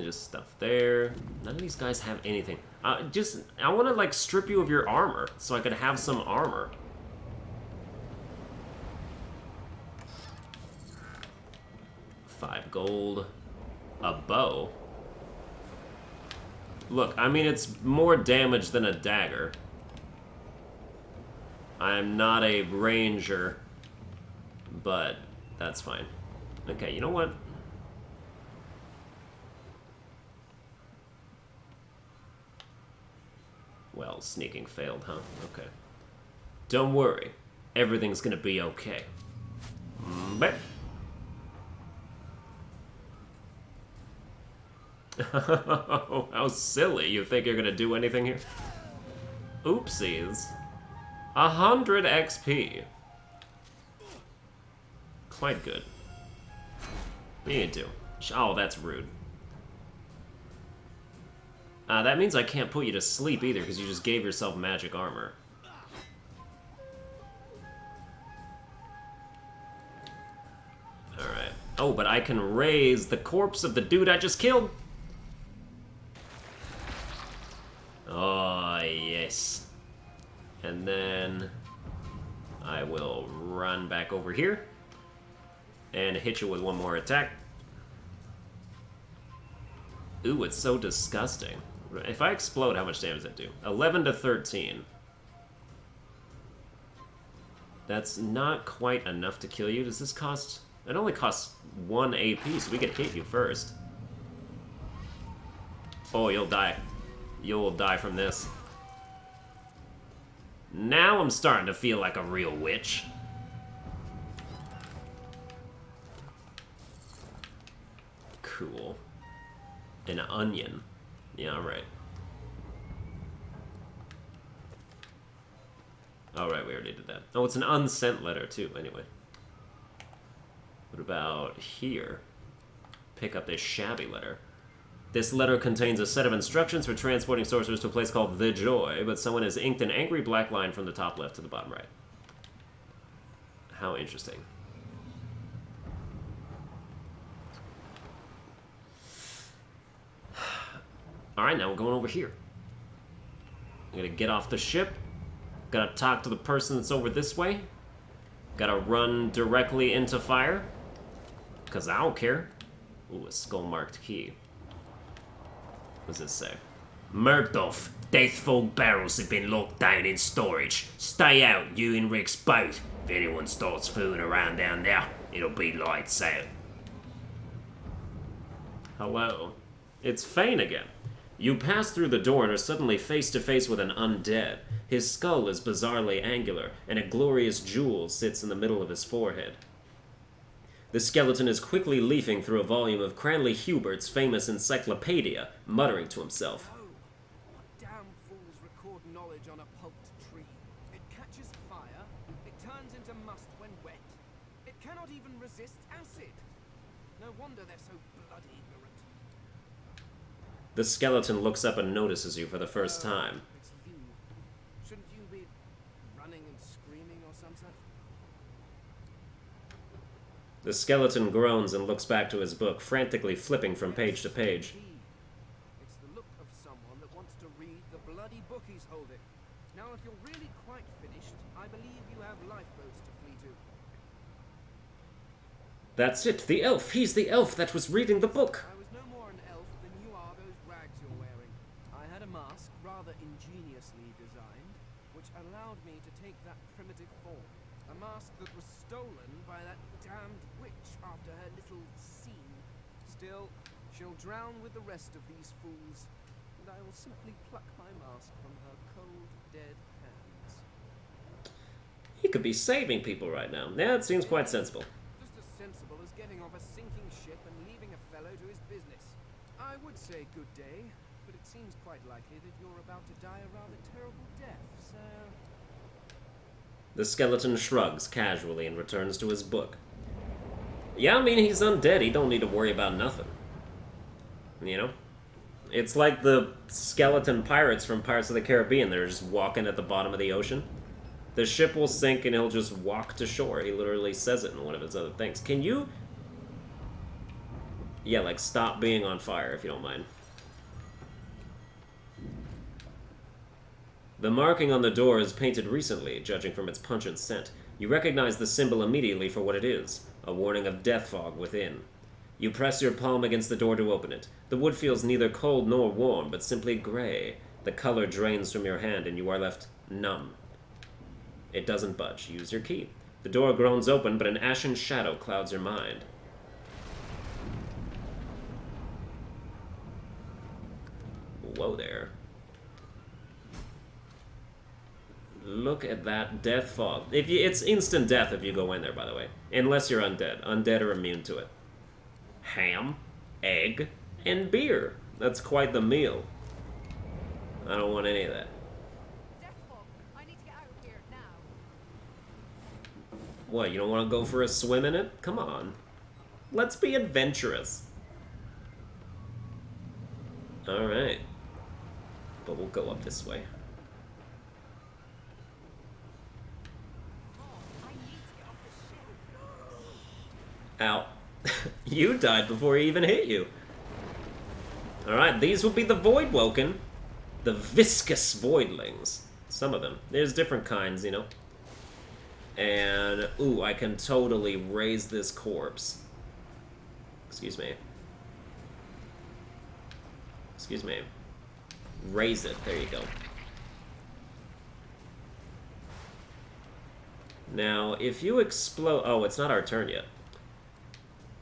Speaker 1: Just stuff there. None of these guys have anything. I want to, like, strip you of your armor so I could have some armor. $5 gold. A bow. Look, I mean, it's more damage than a dagger. I'm not a ranger, but that's fine. Okay, you know what? Well, sneaking failed, huh? Okay. Don't worry. Everything's gonna be okay. But how silly. You think you're gonna do anything here? Oopsies. 100 XP. Quite good. What do you do? Oh, that's rude. That means I can't put you to sleep either, because you just gave yourself magic armor. Alright. Oh, but I can raise the corpse of the dude I just killed! Oh, yes. And then I will run back over here and hit you with one more attack. Ooh, it's so disgusting. If I explode, how much damage does that do? 11 to 13. That's not quite enough to kill you. Does this cost... It only costs 1 AP, so we could hit you first. Oh, you'll die. You'll die from this. Now I'm starting to feel like a real witch. Cool. An onion. Yeah, alright. Alright, we already did that. Oh, it's an unsent letter, too, anyway. What about here? Pick up this shabby letter. This letter contains a set of instructions for transporting sorcerers to a place called The Joy, but someone has inked an angry black line from the top left to the bottom right. How interesting. Alright, now we're going over here. I'm gonna get off the ship. Gotta talk to the person that's over this way. Gotta run directly into fire. Because I don't care. Ooh, a skull-marked key. What does this say? Murdoch, deathful barrels have been locked down in storage. Stay out, you and Rick's boat. If anyone starts fooling around down there, it'll be lights out. Hello. It's Fane again. You pass through the door and are suddenly face to face with an undead. His skull is bizarrely angular, and a glorious jewel sits in the middle of his forehead. The skeleton is quickly leafing through a volume of Cranley Hubert's famous encyclopedia, muttering to himself.
Speaker 7: Oh, what damn fools record knowledge on a pulped tree. It catches fire, it turns into must when wet. It cannot even resist acid. No wonder they're so bloody ignorant.
Speaker 1: The skeleton looks up and notices you for the first time.
Speaker 7: It's you. Shouldn't you be running and screaming or some such?
Speaker 1: The skeleton groans and looks back to his book, frantically flipping from page to page.
Speaker 7: It's the look of someone that wants to read the bloody book he's holding. Now, if you're really quite finished, I believe you have lifeboats to flee to.
Speaker 1: That's it, the elf! He's the elf that was reading the book!
Speaker 7: I was no more an elf than you are those rags you're wearing. I had a mask, rather ingeniously designed, which allowed me to take that primitive form. A mask that was stolen by that damned witch after her little scene. Still, she'll drown with the rest of these fools, and I will simply pluck my mask from her cold, dead hands.
Speaker 1: He could be saving people right now. Yeah, it seems quite sensible.
Speaker 7: Just as sensible as getting off a sinking ship and leaving a fellow to his business. I would say good day, but it seems quite likely that you're about to die a rather terrible death, so...
Speaker 1: The skeleton shrugs casually and returns to his book. Yeah, I mean, he's undead. He don't need to worry about nothing. You know? It's like the skeleton pirates from Pirates of the Caribbean. They're just walking at the bottom of the ocean. The ship will sink and he'll just walk to shore. He literally says it in one of his other things. Can you... Yeah, like, stop being on fire, if you don't mind. The marking on the door is painted recently, judging from its pungent scent. You recognize the symbol immediately for what it is, a warning of death fog within. You press your palm against the door to open it. The wood feels neither cold nor warm, but simply gray. The color drains from your hand and you are left numb. It doesn't budge. Use your key. The door groans open, but an ashen shadow clouds your mind. Whoa there. Look at that death fog. It's instant death if you go in there, by the way. Unless you're undead. Undead are immune to it. Ham, egg, and beer. That's quite the meal. I don't want any of that.
Speaker 2: Death fog. I need to get out of here now.
Speaker 1: What, you don't want to go for a swim in it? Come on. Let's be adventurous. Alright. But we'll go up this way. Ow. You died before he even hit you. Alright, these will be the Voidwoken. The viscous voidlings. Some of them. There's different kinds, you know. And, ooh, I can totally raise this corpse. Excuse me. Excuse me. Raise it. There you go. Now, if you explode... Oh, it's not our turn yet.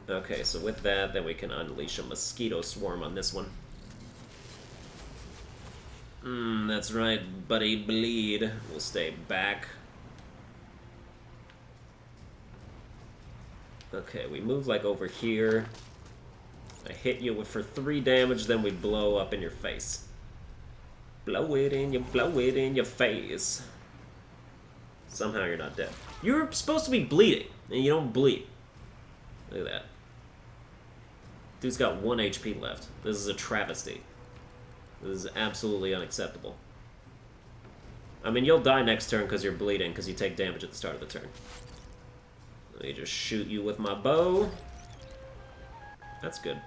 Speaker 1: Okay, so with that, then we can unleash a mosquito swarm on this one. That's right, buddy. Bleed. We'll stay back. Okay, we move like over here. I hit you for 3 damage, then we blow up in your face. Blow it in your face. Somehow you're not dead. You're supposed to be bleeding, and you don't bleed. Look at that. Dude's got 1 HP left. This is a travesty. This is absolutely unacceptable. I mean, you'll die next turn because you're bleeding, because you take damage at the start of the turn. Let me just shoot you with my bow. That's good.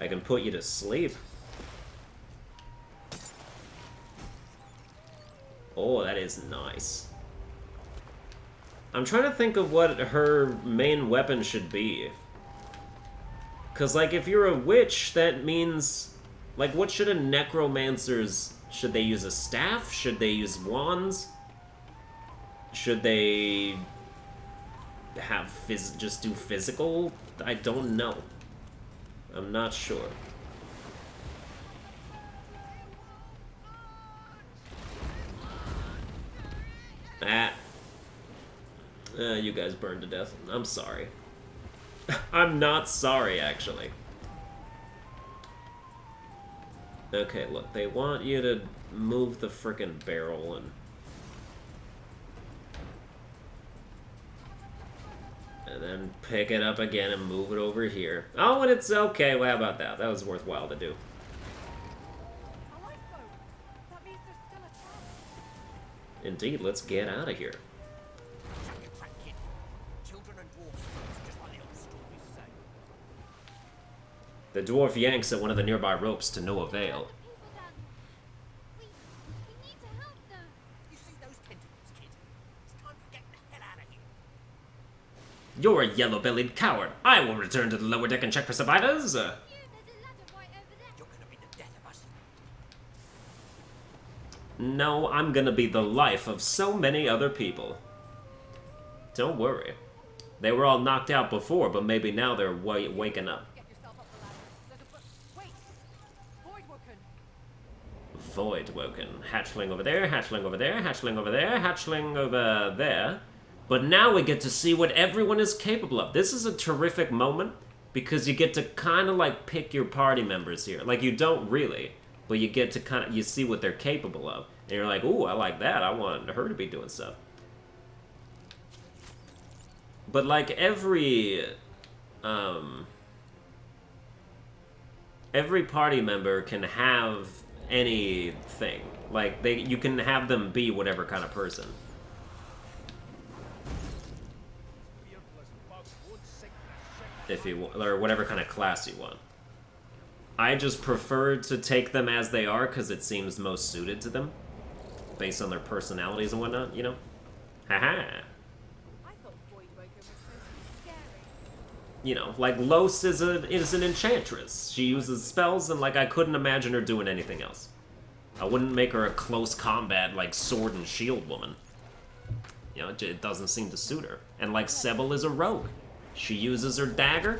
Speaker 1: I can put you to sleep. Oh, that is nice. I'm trying to think of what her main weapon should be. Because, like, if you're a witch, that means... Like, what should a necromancer's... Should they use a staff? Should they use wands? Should they... have just do physical? I don't know. I'm not sure. You guys burned to death. I'm sorry. I'm not sorry, actually. Okay, look, they want you to move the frickin' barrel and then pick it up again and move it over here. Oh, and it's okay. Well, how about that? That was worthwhile to do.
Speaker 4: A lifeboat. That means there's still a chance.
Speaker 1: Indeed, let's get out of here.
Speaker 8: Shut your trap, kid. Children and dwarfs first, just like the old stories say.
Speaker 1: The dwarf yanks at one of the nearby ropes to no avail.
Speaker 10: People down. We need to help them.
Speaker 8: You see those tentacles, kid? It's time to get the hell out of here.
Speaker 1: You're a yellow-bellied coward. I will return to the lower deck and check for survivors.
Speaker 10: There's a ladder right over there.
Speaker 8: You're gonna be the death of us.
Speaker 1: No, I'm gonna be the life of so many other people. Don't worry. They were all knocked out before, but maybe now they're waking up.
Speaker 2: Get yourself up the ladder. There's a wait! Voidwoken.
Speaker 1: Voidwoken. Hatchling over there, hatchling over there, hatchling over there, hatchling over there. But now we get to see what everyone is capable of. This is a terrific moment because you get to kind of like pick your party members here. Like, you don't really, but you get to kind of, you see what they're capable of. And you're like, ooh, I like that. I want her to be doing stuff. But like every party member can have anything. Like, you can have them be whatever kind of person. If you want, or whatever kind of class you want. I just prefer to take them as they are because it seems most suited to them, based on their personalities and whatnot, you know? Haha.
Speaker 4: I thought Voidwoken was supposed to be scary.
Speaker 1: You know, like Los is an enchantress. She uses spells, and like I couldn't imagine her doing anything else. I wouldn't make her a close combat like sword and shield woman. You know, it doesn't seem to suit her. And like Sebel is a rogue. She uses her dagger.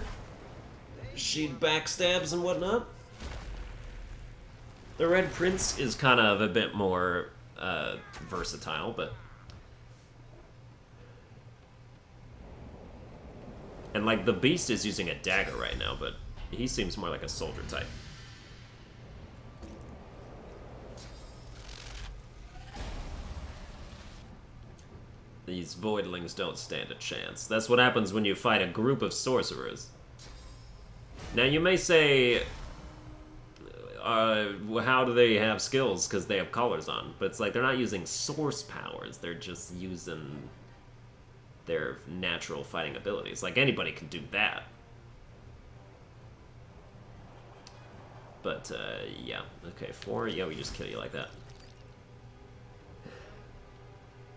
Speaker 1: She backstabs and whatnot. The Red Prince is kind of a bit more versatile, but... And like the Beast is using a dagger right now, but he seems more like a soldier type. These voidlings don't stand a chance. That's what happens when you fight a group of sorcerers. Now you may say, how do they have skills? Because they have collars on. But it's like they're not using source powers. They're just using their natural fighting abilities. Like anybody can do that. But, yeah. Okay, 4. Yeah, we just kill you like that.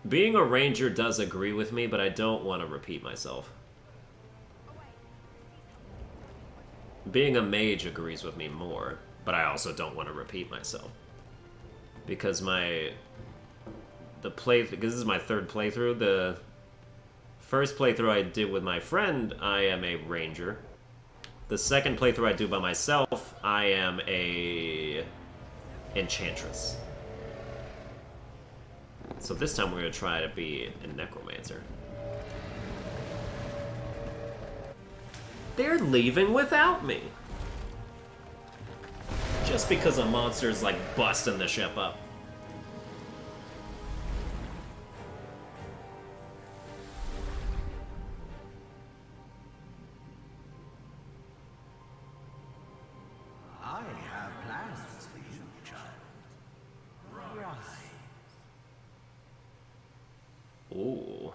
Speaker 1: Being a ranger does agree with me, but I don't want to repeat myself. being a mage agrees with me more, but I also don't want to repeat myself. Because because this is my third playthrough, the first playthrough I did with my friend, I am a ranger. The second playthrough I do by myself, I am a enchantress. So this time we're going to try to be a necromancer. They're leaving without me. Just because a monster's like busting the ship up.
Speaker 5: I have plans for you, child. Rise.
Speaker 1: Ooh.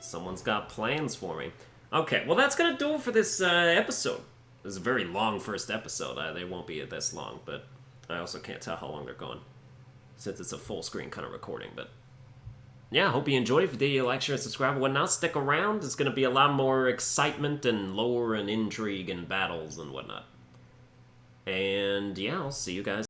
Speaker 1: Someone's got plans for me. Okay, well that's gonna do it for this episode. This is a very long first episode. They won't be this long, but I also can't tell how long they're going, since it's a full screen kind of recording. But yeah, I hope you enjoyed. If you did, you like, share, subscribe, and whatnot. Stick around. There's gonna be a lot more excitement and lore and intrigue and battles and whatnot. And yeah, I'll see you guys